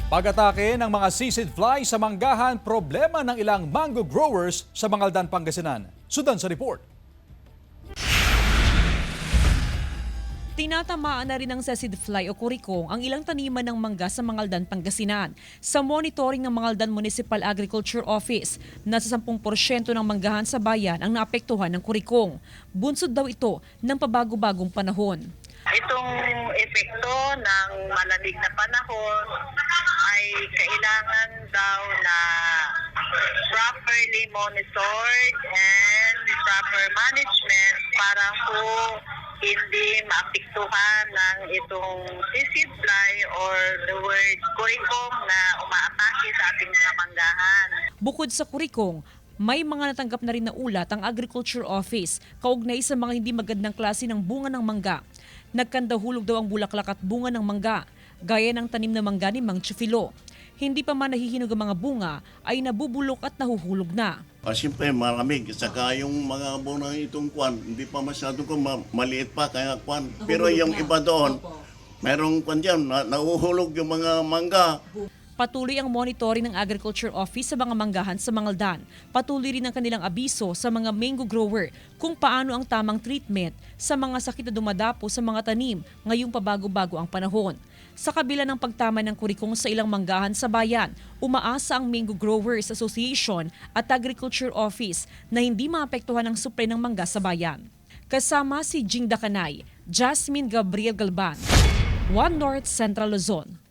Pag-atake ng mga sisig fly sa manggahan, problema ng ilang mango growers sa Mangaldan, Pangasinan. Sundan sa report. Tinatamaan na rin ng seed fly o kurikong ang ilang taniman ng mangga sa Mangaldan, Pangasinan. Sa monitoring ng Mangaldan Municipal Agriculture Office, nasa 10% ng manggahan sa bayan ang naapektuhan ng kurikong. Bunsod daw ito ng pabago-bagong panahon. Itong epekto ng malamig na panahon ay kailangan daw na properly monitored and proper management para po hindi maapektuhan ng itong sisig fly or the word kurikong na umaatake sa ating mga manggahan. Bukod sa kurikong, may mga natanggap na rin na ulat ang Agriculture Office kaugnay sa mga hindi magandang klase ng bunga ng mangga. Nagkandahulog daw ang bulaklak at bunga ng mangga, gaya ng tanim na mangga ni Mang Chufilo. Hindi pa man nahihinog ang mga bunga ay nabubulok at nahuhulog na. Siyempre malamig, saka yung mga bunga itong kwan, hindi pa masyado maliit pa kaya kwan. Pero yung iba doon, merong kwan dyan, nahuhulog yung mga mangga. Patuloy ang monitoring ng Agriculture Office sa mga manggahan sa Mangaldan. Patuloy rin ang kanilang abiso sa mga mango grower kung paano ang tamang treatment sa mga sakit na dumadapo sa mga tanim ngayong pabago-bago ang panahon. Sa kabila ng pagtama ng kurikong sa ilang manggahan sa bayan, umaasa ang Mango Growers Association at Agriculture Office na hindi maapektuhan ang supply ng mangga sa bayan. Kasama si Jing Dakanay, Jasmine Gabriel Galban, One North Central Luzon.